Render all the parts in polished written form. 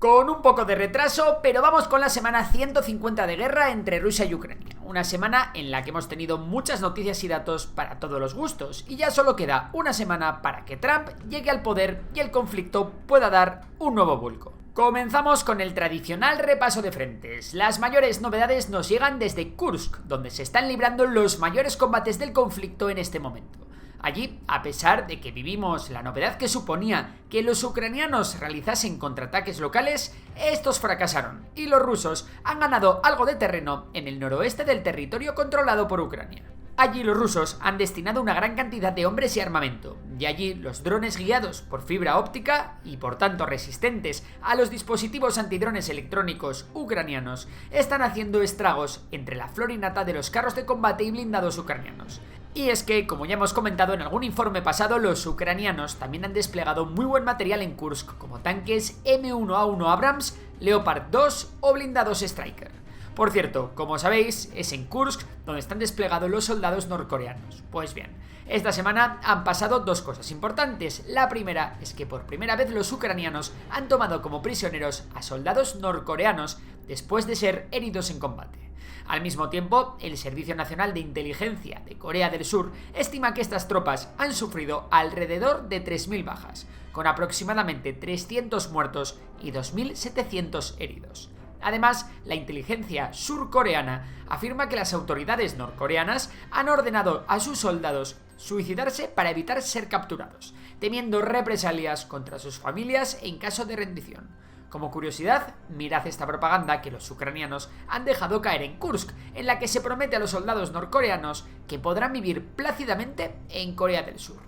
Con un poco de retraso, pero vamos con la semana 150 de guerra entre Rusia y Ucrania. Una semana en la que hemos tenido muchas noticias y datos para todos los gustos, y ya solo queda una semana para que Trump llegue al poder y el conflicto pueda dar un nuevo vuelco. Comenzamos con el tradicional repaso de frentes. Las mayores novedades nos llegan desde Kursk, donde se están librando los mayores combates del conflicto en este momento. Allí, a pesar de que vivimos la novedad que suponía que los ucranianos realizasen contraataques locales, estos fracasaron y los rusos han ganado algo de terreno en el noroeste del territorio controlado por Ucrania. Allí los rusos han destinado una gran cantidad de hombres y armamento, y allí los drones guiados por fibra óptica y por tanto resistentes a los dispositivos antidrones electrónicos ucranianos están haciendo estragos entre la flor y nata de los carros de combate y blindados ucranianos. Y es que, como ya hemos comentado en algún informe pasado, los ucranianos también han desplegado muy buen material en Kursk, como tanques M1A1 Abrams, Leopard 2 o blindados Stryker. Por cierto, como sabéis, es en Kursk donde están desplegados los soldados norcoreanos. Pues bien, esta semana han pasado dos cosas importantes. La primera es que por primera vez los ucranianos han tomado como prisioneros a soldados norcoreanos después de ser heridos en combate. Al mismo tiempo, el Servicio Nacional de Inteligencia de Corea del Sur estima que estas tropas han sufrido alrededor de 3.000 bajas, con aproximadamente 300 muertos y 2.700 heridos. Además, la inteligencia surcoreana afirma que las autoridades norcoreanas han ordenado a sus soldados suicidarse para evitar ser capturados, temiendo represalias contra sus familias en caso de rendición. Como curiosidad, mirad esta propaganda que los ucranianos han dejado caer en Kursk, en la que se promete a los soldados norcoreanos que podrán vivir plácidamente en Corea del Sur.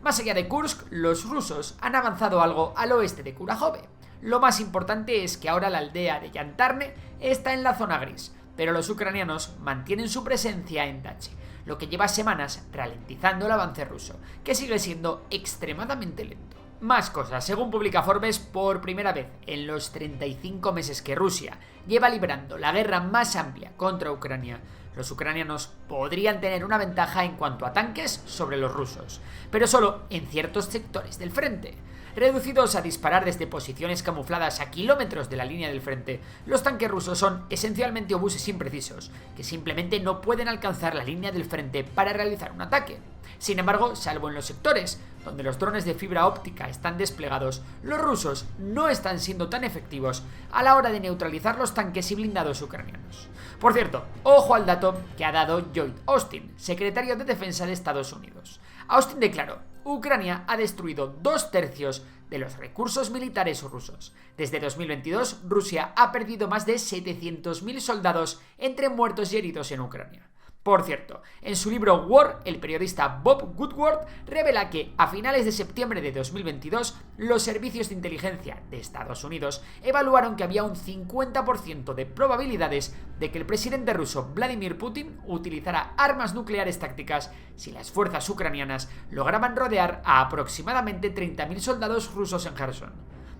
Más allá de Kursk, los rusos han avanzado algo al oeste de Kurakhove. Lo más importante es que ahora la aldea de Yantarne está en la zona gris, pero los ucranianos mantienen su presencia en Dache, lo que lleva semanas ralentizando el avance ruso, que sigue siendo extremadamente lento. Más cosas, según publica Forbes, por primera vez en los 35 meses que Rusia lleva librando la guerra más amplia contra Ucrania, los ucranianos podrían tener una ventaja en cuanto a tanques sobre los rusos, pero solo en ciertos sectores del frente. Reducidos a disparar desde posiciones camufladas a kilómetros de la línea del frente, los tanques rusos son esencialmente obuses imprecisos, que simplemente no pueden alcanzar la línea del frente para realizar un ataque. Sin embargo, salvo en los sectores donde los drones de fibra óptica están desplegados, los rusos no están siendo tan efectivos a la hora de neutralizar los tanques y blindados ucranianos. Por cierto, ojo al dato que ha dado Lloyd Austin, secretario de Defensa de Estados Unidos. Austin declaró: Ucrania ha destruido 2/3 de los recursos militares rusos. Desde 2022, Rusia ha perdido más de 700.000 soldados entre muertos y heridos en Ucrania. Por cierto, en su libro War, el periodista Bob Woodward revela que a finales de septiembre de 2022, los servicios de inteligencia de Estados Unidos evaluaron que había un 50% de probabilidades de que el presidente ruso Vladimir Putin utilizara armas nucleares tácticas si las fuerzas ucranianas lograban rodear a aproximadamente 30.000 soldados rusos en Kherson.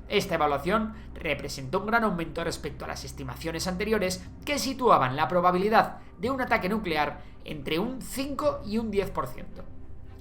Esta evaluación representó un gran aumento respecto a las estimaciones anteriores que situaban la probabilidad de un ataque nuclear entre un 5 y un 10%.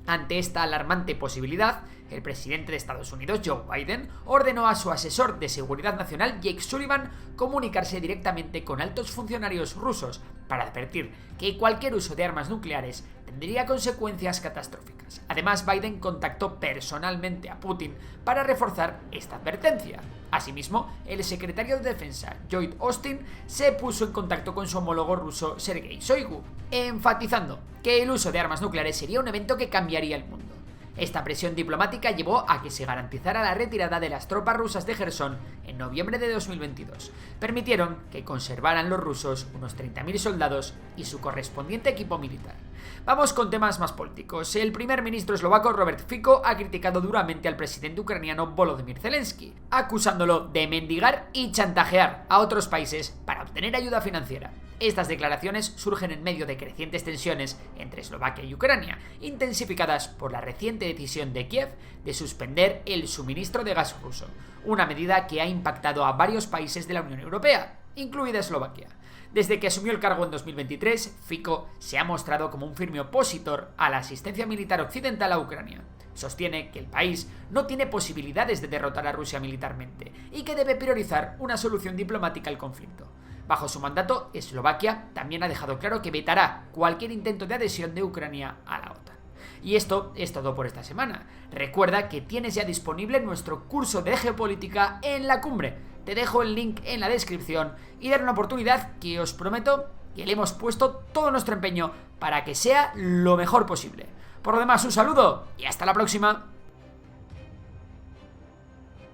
Ante esta alarmante posibilidad, el presidente de Estados Unidos, Joe Biden, ordenó a su asesor de seguridad nacional, Jake Sullivan, comunicarse directamente con altos funcionarios rusos para advertir que cualquier uso de armas nucleares tendría consecuencias catastróficas. Además, Biden contactó personalmente a Putin para reforzar esta advertencia. Asimismo, el secretario de Defensa, Lloyd Austin, se puso en contacto con su homólogo ruso, Sergei Shoigu, enfatizando que el uso de armas nucleares sería un evento que cambiaría el mundo. Esta presión diplomática llevó a que se garantizara la retirada de las tropas rusas de Kherson en noviembre de 2022. Permitieron que conservaran los rusos unos 30.000 soldados y su correspondiente equipo militar. Vamos con temas más políticos. El primer ministro eslovaco Robert Fico ha criticado duramente al presidente ucraniano Volodymyr Zelensky, acusándolo de mendigar y chantajear a otros países para obtener ayuda financiera. Estas declaraciones surgen en medio de crecientes tensiones entre Eslovaquia y Ucrania, intensificadas por la reciente decisión de Kiev de suspender el suministro de gas ruso, una medida que ha impactado a varios países de la Unión Europea, incluida Eslovaquia. Desde que asumió el cargo en 2023, Fico se ha mostrado como un firme opositor a la asistencia militar occidental a Ucrania. Sostiene que el país no tiene posibilidades de derrotar a Rusia militarmente y que debe priorizar una solución diplomática al conflicto. Bajo su mandato, Eslovaquia también ha dejado claro que vetará cualquier intento de adhesión de Ucrania a la OTAN. Y esto es todo por esta semana. Recuerda que tienes ya disponible nuestro curso de geopolítica en la cumbre. Te dejo el link en la descripción y dar una oportunidad que os prometo que le hemos puesto todo nuestro empeño para que sea lo mejor posible. Por lo demás, un saludo y hasta la próxima.